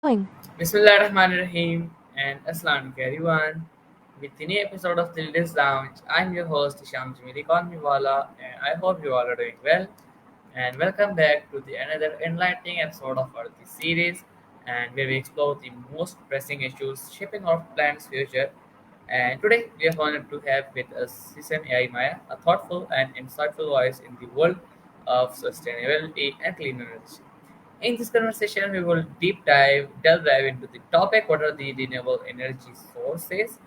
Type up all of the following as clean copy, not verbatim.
Bismillahirrahmanirrahim and Assalamu alaikum everyone. With the new episode of the Leaders Lounge, I'm your host Isham Jamili Wala, and I hope you all are doing well. And welcome back to the another enlightening episode of our this series, and where we explore the most pressing issues shaping our planet's future. And today we are honored to have with us Sisam AI Maya, a thoughtful and insightful voice in the world of sustainability and clean energy. In this conversation, we will delve dive into the topic. What are the renewable energy sources?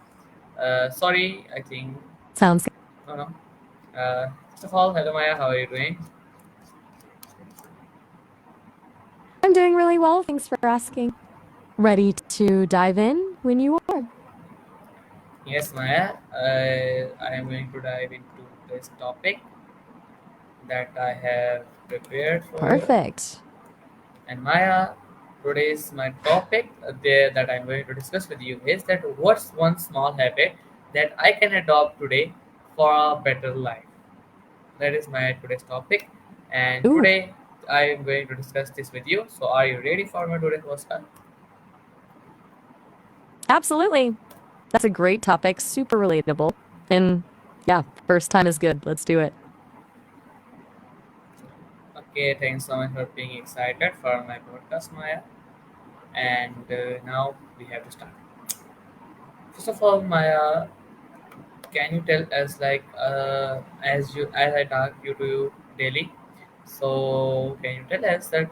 Sorry, I think Sounds no, no. First of all, hello Maya, how are you doing? I'm doing really well. Thanks for asking. Ready to dive in when you are. Yes, Maya. I am going to dive into this topic that I have prepared for you. Perfect. And Maya, today's my topic there that I'm going to discuss with you is that what's one small habit that I can adopt today for a better life. That is my today's topic, and Ooh, today I am going to discuss this with you. So, are you ready for my today's podcast? absolutely. That's a great topic. Super relatable. And yeah, first time is good. Let's do it. Okay, thanks so much for being excited for my podcast, Maya. And now we have to start. First of all, Maya, can you tell us as I talk you daily? So, can you tell us that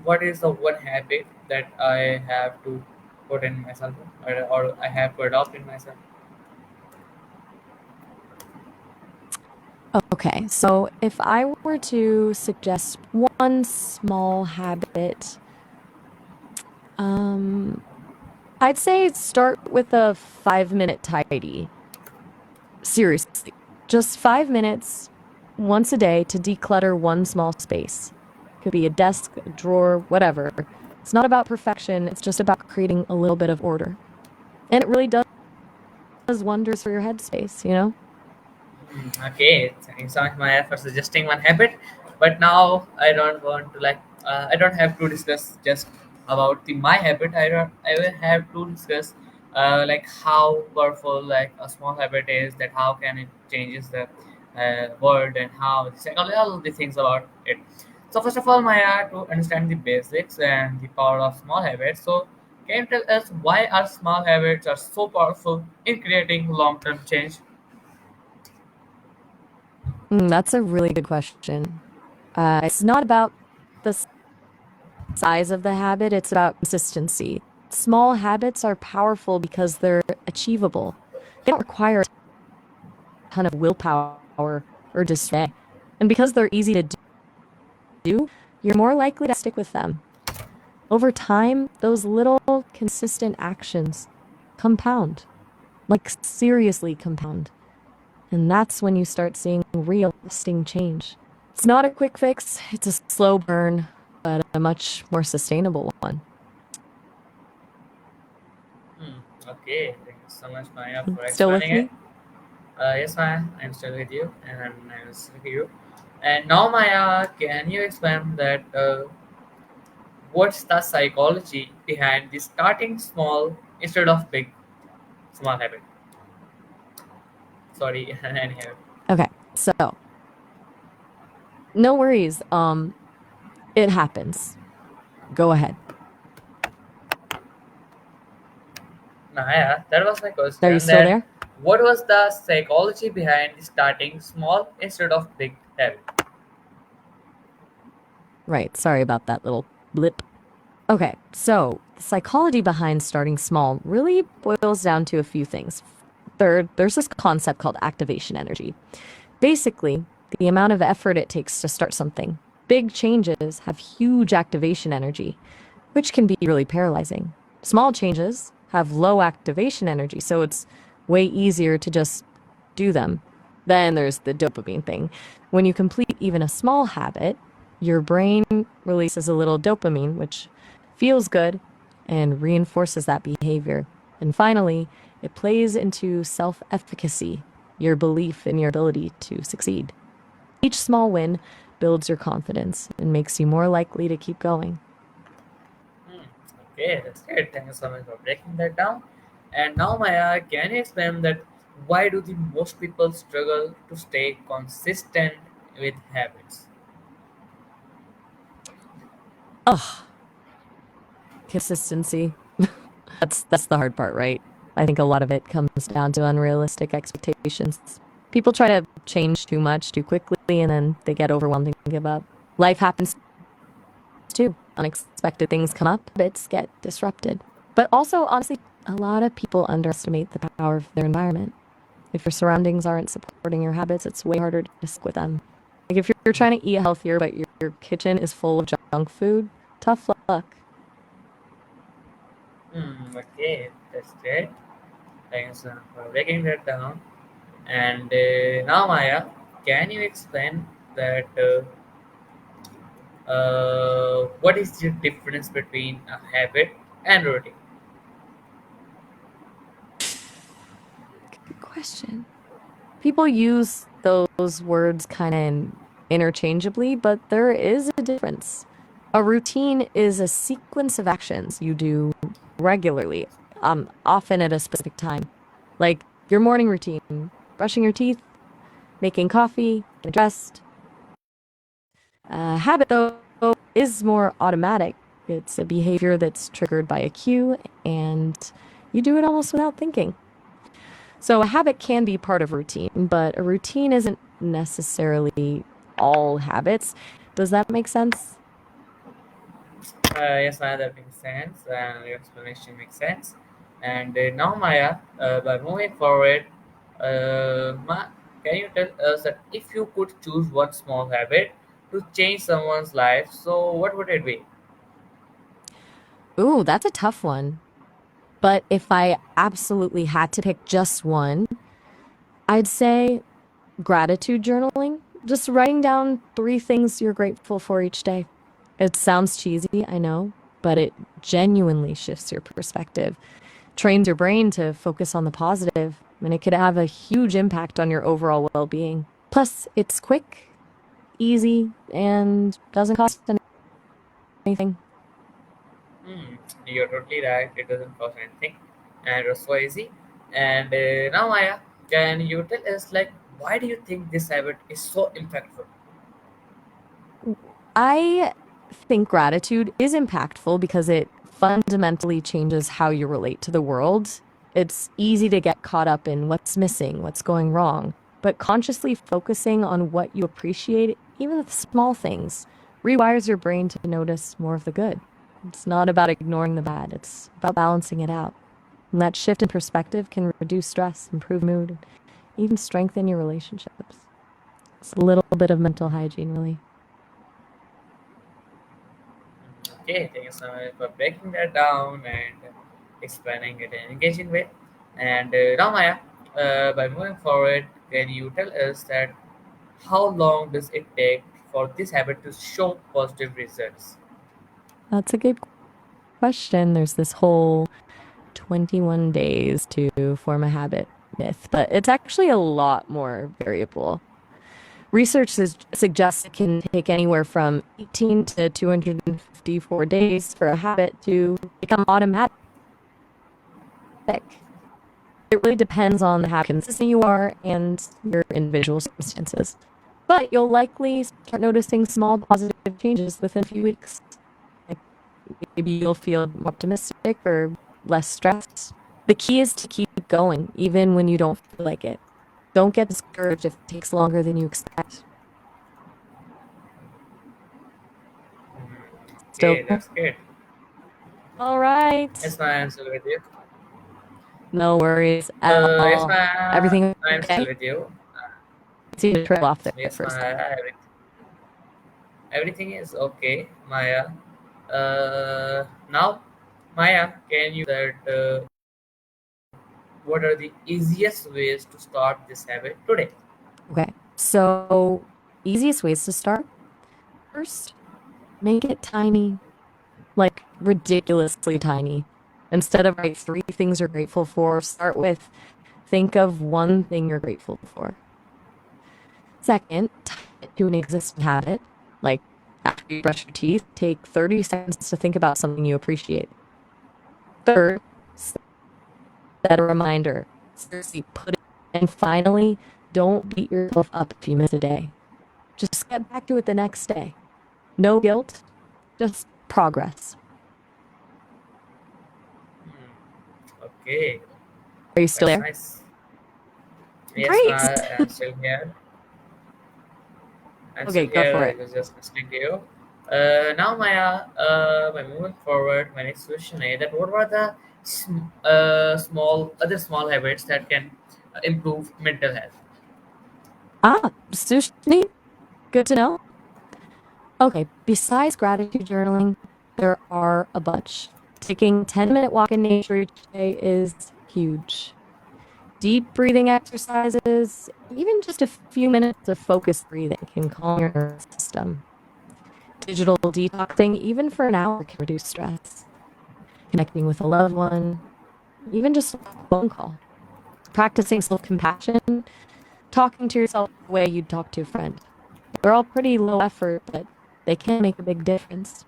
what is the one habit that I have to put in myself or I have to adopt in myself? Okay, so if I were to suggest one small habit, um, I'd say start with a 5 minute tidy. Seriously, just 5 minutes once a day to declutter one small space. Could be a desk, a drawer, whatever. It's not about perfection, it's just about creating a little bit of order. And it really does wonders for your headspace? Okay, thanks so much, Maya, for suggesting one habit. But now I don't want to I don't have to discuss just about the my habit. I will have to discuss like how powerful like a small habit is. That how can it changes the world and how all the things about it. So first of all, Maya, to understand the basics and the power of small habits. So can you tell us why our small habits are so powerful in creating long term change? That's a really good question. It's not about the size of the habit, it's about consistency. Small habits are powerful because they're achievable. They don't require a ton of willpower or display. And because they're easy to do, you're more likely to stick with them. Over time, those little consistent actions compound, like seriously compound. And that's when you start seeing real lasting change. It's not a quick fix, it's a slow burn, but a much more sustainable one. Okay, thank you so much, Maya, for Still explaining with it. me? Yes, Maya, I'm still with you, and I'm still with you. And now, Maya, can you explain that what's the psychology behind the starting small instead of big small habit? Sorry, anyhow. Okay, so no worries. It happens. Go ahead. Maya, that was my Are you question. still That there? what was the psychology behind the starting small instead of big habit? Right, sorry about that little blip. Okay, so the psychology behind starting small really boils down to a few things. Third, there's this concept called activation energy. Basically, the amount of effort it takes to start something. Big changes have huge activation energy, which can be really paralyzing. Small changes have low activation energy, so it's way easier to just do them. Then there's the dopamine thing. When you complete even a small habit, your brain releases a little dopamine, which feels good and reinforces that behavior. And finally, it plays into self efficacy, your belief in your ability to succeed. Each small win builds your confidence and makes you more likely to keep going. Okay, that's great. Thank you so much for breaking that down. And now, Maya, can you explain that why do the most people struggle to stay consistent with habits? Ugh, consistency. That's the hard part, right? I think a lot of it comes down to unrealistic expectations. People try to change too much too quickly and then they get overwhelmed and give up. Life happens too. Unexpected things come up, habits get disrupted. But also, honestly, a lot of people underestimate the power of their environment. If your surroundings aren't supporting your habits, it's way harder to stick with them. Like if you're trying to eat healthier, but your kitchen is full of junk food, tough luck. Okay, that's great. Thanks for breaking that down. And now, Maya, can you explain that what is the difference between a habit and routine? Good question. People use those words kind of interchangeably, but there is a difference. A routine is a sequence of actions you do regularly, often at a specific time, like your morning routine, brushing your teeth, making coffee, getting dressed. Habit, though, is more automatic. It's a behavior that's triggered by a cue, and you do it almost without thinking. So a habit can be part of routine, but a routine isn't necessarily all habits. Does that make sense? Yes, Maya, that makes sense, and your explanation makes sense. And now, Maya, by moving forward, can you tell us that if you could choose one small habit to change someone's life, so what would it be? Ooh, that's a tough one. But if I absolutely had to pick just one, I'd say gratitude journaling. Just writing down three things you're grateful for each day. It sounds cheesy, I know, but it genuinely shifts your perspective, trains your brain to focus on the positive, and it could have a huge impact on your overall well being. Plus, it's quick, easy, and doesn't cost anything. Hmm, you're totally right. It doesn't cost anything, and it's so easy. And now, Maya, can you tell us like why do you think this habit is so impactful? I think gratitude is impactful because it fundamentally changes how you relate to the world. It's easy to get caught up in what's missing, what's going wrong, but consciously focusing on what you appreciate, even the small things, rewires your brain to notice more of the good. It's not about ignoring the bad, it's about balancing it out. And that shift in perspective can reduce stress, improve mood, and even strengthen your relationships. It's a little bit of mental hygiene, really. Okay, thank you so much for breaking that down and explaining it in an engaging way. And now, Maya, by moving forward, can you tell us that how long does it take for this habit to show positive results? That's a good question. There's this whole 21 days to form a habit myth, but it's actually a lot more variable. Research suggests it can take anywhere from 18 to 254 days for a habit to become automatic. It really depends on how consistent you are and your individual circumstances. But you'll likely start noticing small positive changes within a few weeks. Like maybe you'll feel more optimistic or less stressed. The key is to keep going, even when you don't feel like it. Don't get discouraged if it takes longer than you expect. Still Okay, there? that's good. All right. Yes, ma'am, I'm still with you. No worries at Yes, all. ma'am, Everything I'm still okay? with you. See you trail off there at Yes, first. ma'am, everything is okay, Maya. Now, Maya, can you that what are the easiest ways to start this habit today? Okay. So, easiest ways to start. First, make it tiny, like ridiculously tiny. Instead of write three things you're grateful for, start with think of one thing you're grateful for. Second, tie it to an existing habit, like after you brush your teeth, take 30 seconds to think about something you appreciate. Third, set a reminder. Seriously, put it. And finally, don't beat yourself up if you miss a day. Just get back to it the next day. No guilt, just progress. Okay, Are you still that's there? nice. Yes, Great. Maya, I'm still here. I'm still Okay, go here. for I it. was just listening to you. Now, Maya, by moving forward, my next question is that what are the small habits that can improve mental health? Sushi, good to know. Okay, besides gratitude journaling, there are a bunch. Taking 10-minute walk in nature each day is huge. Deep breathing exercises, even just a few minutes of focused breathing can calm your nervous system. Digital detoxing, even for an hour, can reduce stress. Connecting with a loved one, even just a phone call. Practicing self compassion, talking to yourself the way you'd talk to a friend. They're all pretty low effort, but they can make a big difference.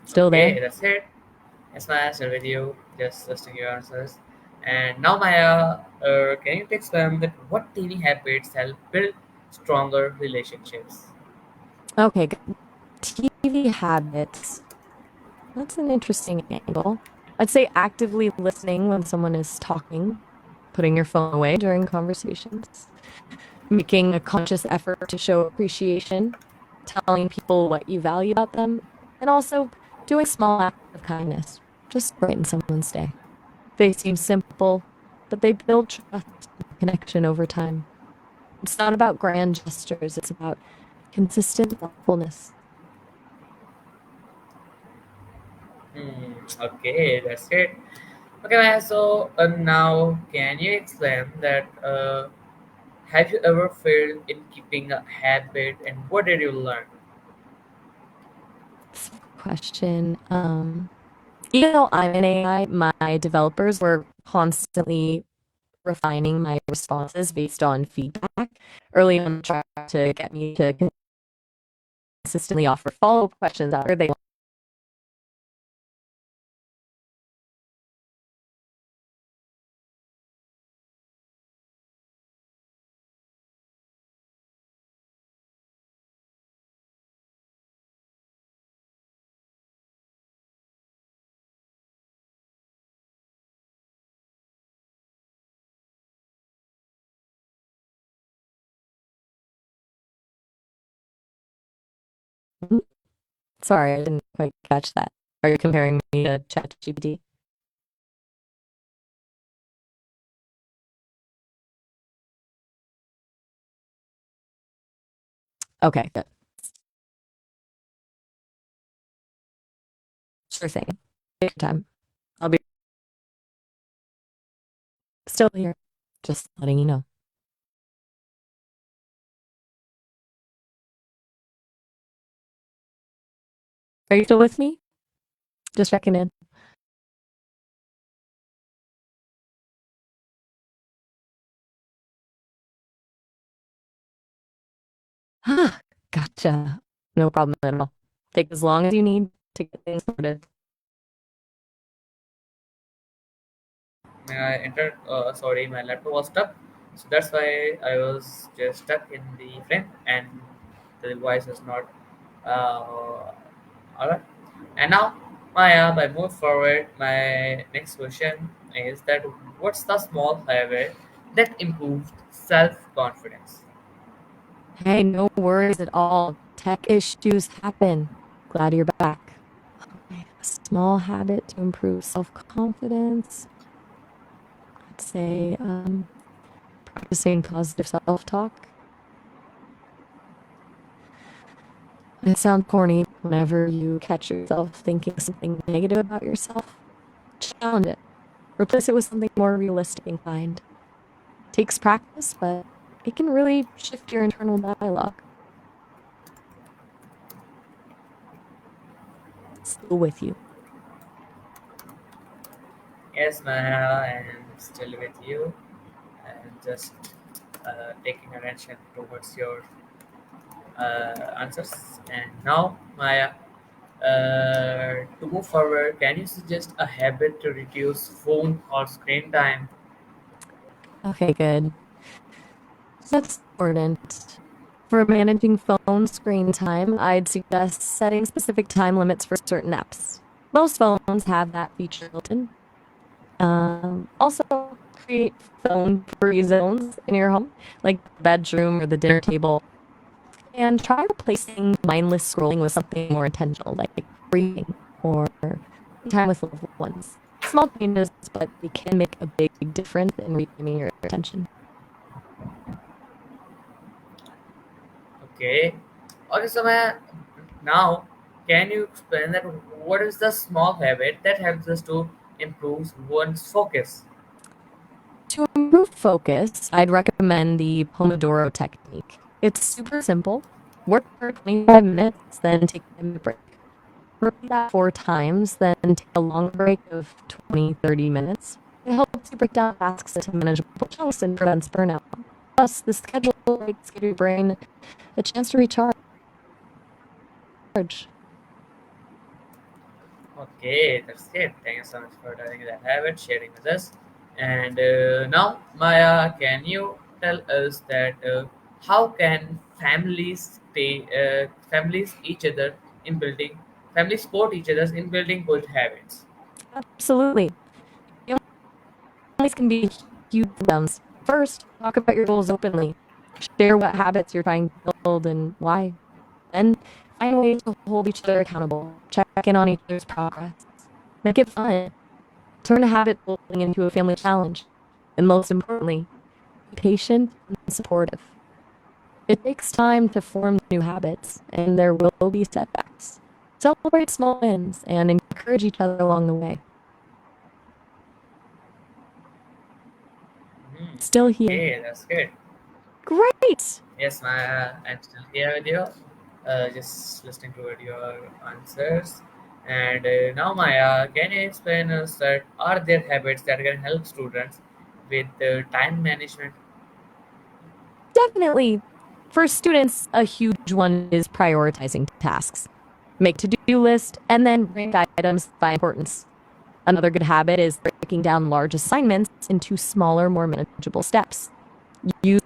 Still Okay, there? that's it. Yes, Maya, still with you. Just listening to your answers. And now, Maya, can you explain that what tiny habits help build stronger relationships? Okay, TV habits. That's an interesting angle. I'd say actively listening when someone is talking, putting your phone away during conversations, making a conscious effort to show appreciation, telling people what you value about them, and also doing small acts of kindness. Just brighten someone's day. They seem simple, but they build trust and connection over time. It's not about grand gestures, it's about consistent thoughtfulness. Okay, that's it. Okay, Maya, so now can you explain that have you ever failed in keeping a habit and what did you learn? Question. Even though I'm an AI, my developers were constantly refining my responses based on feedback. Early on, tried to get me to consistently offer follow-up questions after they. Sorry, I didn't quite catch that. Are you comparing me to ChatGPT? Okay, good. Sure thing. Take your time. I'll be still here. Just letting you know. Are you still with me? Just checking in. Ah, gotcha. No problem at all. Take as long as you need to get things started. May I entered, sorry, my laptop was stuck. So that's why I was just stuck in the frame and the device is not alright. And now, Maya, by move forward, my next question is that what's the small habit that improved self confidence? Hey, no worries at all. Tech issues happen. Glad you're back. Okay, a small habit to improve self-confidence. I'd say practicing positive self-talk. It sounds corny whenever you catch yourself thinking something negative about yourself. Challenge it. Replace it with something more realistic and kind. Takes practice, but it can really shift your internal dialogue. Still with you. Yes, Maya, I'm still with you and just taking attention towards your answers. And now, Maya, To move forward, can you suggest a habit to reduce phone or screen time? Okay, good. So that's important. For managing phone screen time, I'd suggest setting specific time limits for certain apps. Most phones have that feature built in. Also, create phone-free zones in your home, like the bedroom or the dinner table, and try replacing mindless scrolling with something more intentional, like reading or time with loved ones. Small changes, but they can make a big difference in reclaiming your attention. Okay. Okay, so now can you explain that what is the small habit that helps us to improve one's focus? To improve focus, I'd recommend the Pomodoro technique. It's super simple. Work for 25 minutes, then take a break. Repeat that 4 times, then take a long break of 20-30 minutes. It helps you break down tasks into manageable chunks and prevents burnout. Plus, the schedule breaks give your brain a chance to recharge. Okay, that's it. Thank you so much for telling that habit, sharing with us. And now, Maya, can you tell us that how can families each other in building families support each other in building good habits? Absolutely. Families can be huge freedoms. First, talk about your goals openly. Share what habits you're trying to build and why. Then, find ways to hold each other accountable. Check in on each other's progress. Make it fun. Turn a habit building into a family challenge. And most importantly, be patient and supportive. It takes time to form new habits, and there will be setbacks. Celebrate small wins and encourage each other along the way. Hmm. Still here. Okay, that's good. Great! Yes, Maya, I'm still here with you. Just listening to your answers. And now, Maya, can you explain us that are there habits that can help students with time management? Definitely. For students, a huge one is prioritizing tasks. Make to-do list and then rank items by importance. Another good habit is breaking down large assignments into smaller, more manageable steps. Use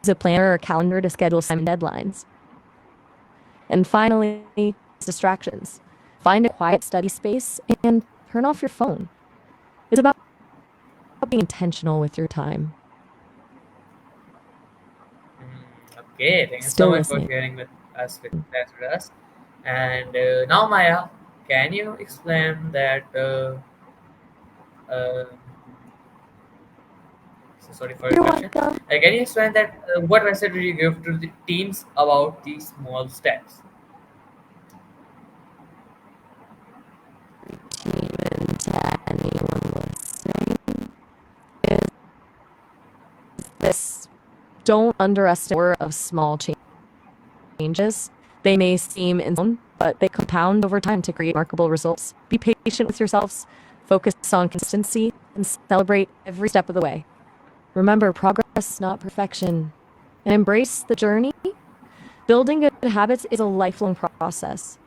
a planner or calendar to schedule assignment deadlines. And finally, distractions. Find a quiet study space and turn off your phone. It's about being intentional with your time. Okay, thank you so Still much for listening. sharing with us with that with us. And now, Maya, can you explain that? Uh, so sorry for You're interruption. welcome. Can you explain that? What message will you give to the teens about these small steps? Even to anyone listening, is this don't underestimate the power of small changes. They may seem insane, but they compound over time to create remarkable results. Be patient with yourselves, focus on consistency, and celebrate every step of the way. Remember, progress, not perfection, and embrace the journey. Building good habits is a lifelong process.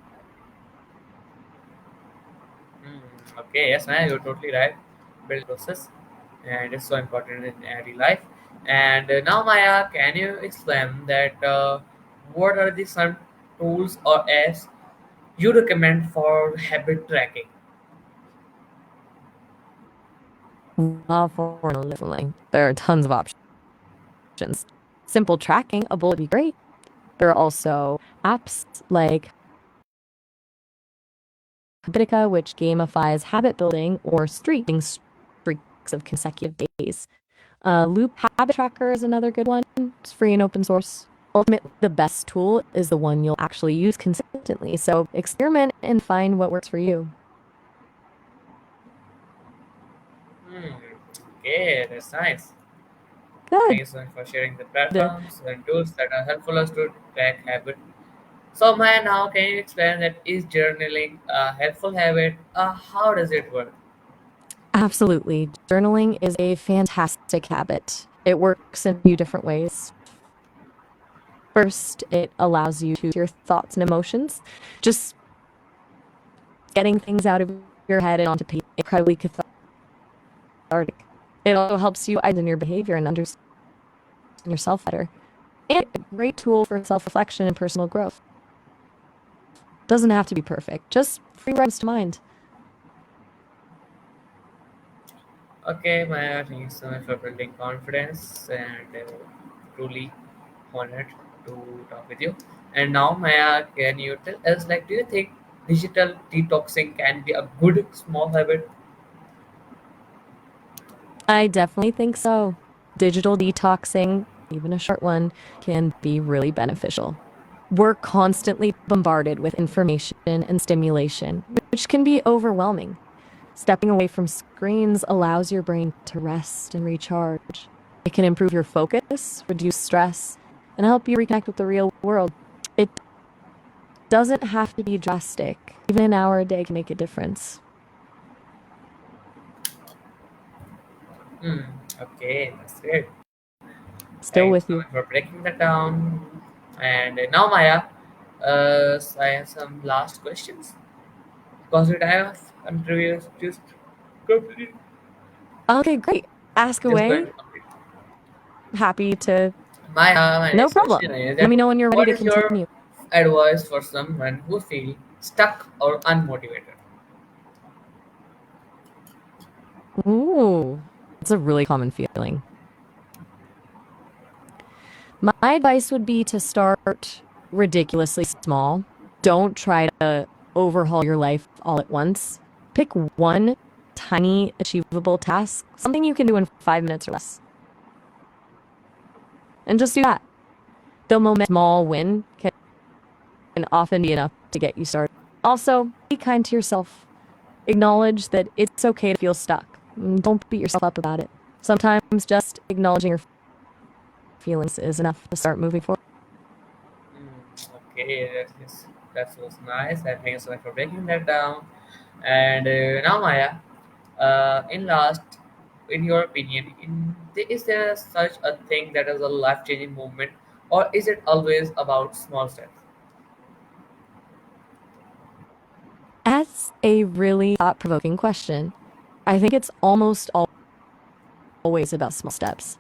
Okay, yes, man, you're totally right. Build process, and it's so important in every life. And now, Maya, can you explain that what are the some tools or apps you recommend for habit tracking? Love for living. There are tons of options. Simple tracking, a bullet would be great. There are also apps like Habitica, which gamifies habit building or streaks of consecutive days. Loop Habit Tracker is another good one. It's free and open source. Ultimately, the best tool is the one you'll actually use consistently. So experiment and find what works for you. Hmm. Okay, that's nice. Thank Good. you so much for sharing the platforms and tools that are helpful us to track habit. So, Maya, now can you explain that is journaling a helpful habit? How does it work? Absolutely. Journaling is a fantastic habit. It works in a few different ways. First, it allows you to your thoughts and emotions. Just getting things out of your head and onto paper is incredibly cathartic. It also helps you identify your behavior and understand yourself better. And a great tool for self-reflection and personal growth. Doesn't have to be perfect, just free comes to mind. Okay, Maya, thank you so much for building confidence and truly honored to talk with you. And now, Maya, can you tell us, like, do you think digital detoxing can be a good small habit? I definitely think so. Digital detoxing, even a short one, can be really beneficial. We're constantly bombarded with information and stimulation, which can be overwhelming. Stepping away from screens allows your brain to rest and recharge. It can improve your focus, reduce stress, and help you reconnect with the real world. It doesn't have to be drastic. Even an hour a day can make a difference. Hmm. Okay, that's great. Still Thanks with so you. much for breaking that down. And now, Maya, so I have some last questions because the time of interview is just complete. Okay, great. Ask Just going away. to complete. Happy to. My No next question problem. is Let that me know when you're ready what to is your continue. advice for someone who feels stuck or unmotivated? Ooh, it's a really common feeling. My advice would be to start ridiculously small. Don't try to overhaul your life all at once. Pick one tiny, achievable task, something you can do in 5 minutes or less, and just do that. The moment small win can often be enough to get you started. Also, be kind to yourself. Acknowledge that it's okay to feel stuck. Don't beat yourself up about it. Sometimes just acknowledging your feelings is enough to start moving forward. Okay, that was nice. And thank you so much for breaking that down. And now, Maya, in last, in your opinion, is there such a thing that is a life-changing moment, or is it always about small steps? That's a really thought provoking question. I think it's almost always about small steps.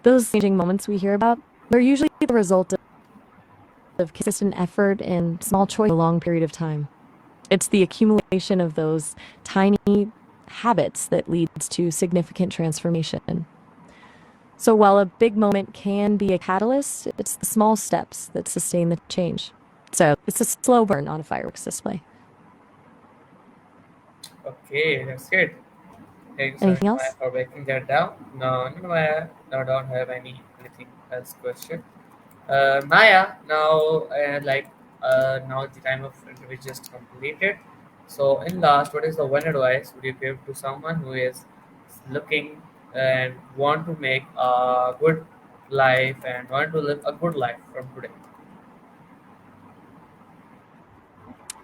Those changing moments we hear about, they're usually the result of consistent effort and small choice a long period of time. It's the accumulation of those tiny habits that leads to significant transformation. So while a big moment can be a catalyst, it's the small steps that sustain the change. So it's a slow burn, not a fireworks display. Okay, that's it. Thank you so much, Anything Maya, else? for breaking that down. No, Maya, no, don't have anything else question. Maya, now now the time of interview just completed. So in last, what is the one advice would you give to someone who is looking and want to make a good life and want to live a good life from today?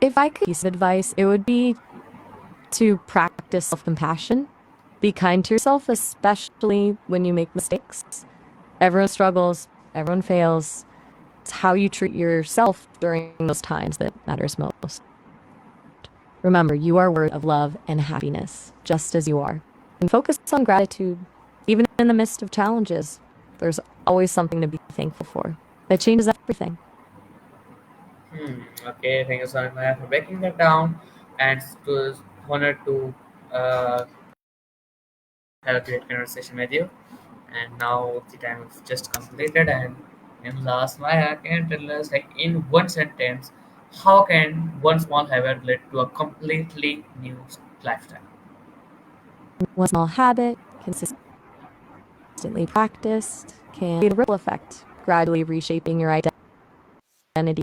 If I could piece of advice, it would be to practice self compassion. Be kind to yourself, especially when you make mistakes. Everyone struggles, everyone fails. It's how you treat yourself during those times that matters most. Remember, you are worthy of love and happiness, just as you are. And focus on gratitude. Even in the midst of challenges, there's always something to be thankful for. That changes everything. Okay, thank you so much, Maya, for breaking that down, and it was honored to uh, have a great conversation with you. And now the time is just completed. And in last, Maya, can you tell us, like, in one sentence, how can one small habit lead to a completely new lifestyle? One small habit, consistently practiced, can create a ripple effect, gradually reshaping your identity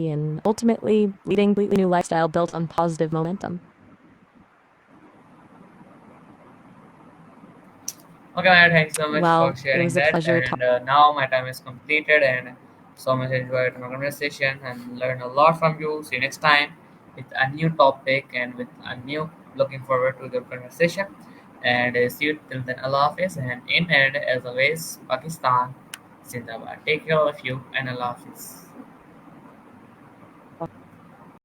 and ultimately leading a completely new lifestyle built on positive momentum. Okay, Maya, thanks so much for Well, it sharing was a that. pleasure talking. And now my time is completed, and so much enjoyed our conversation and learned a lot from you. See you next time with a new topic and with a new. Looking forward to the conversation. And see you till then. Allah Hafiz. And in end, as always, Pakistan, Zindabad. Take care of you and Allah Hafiz.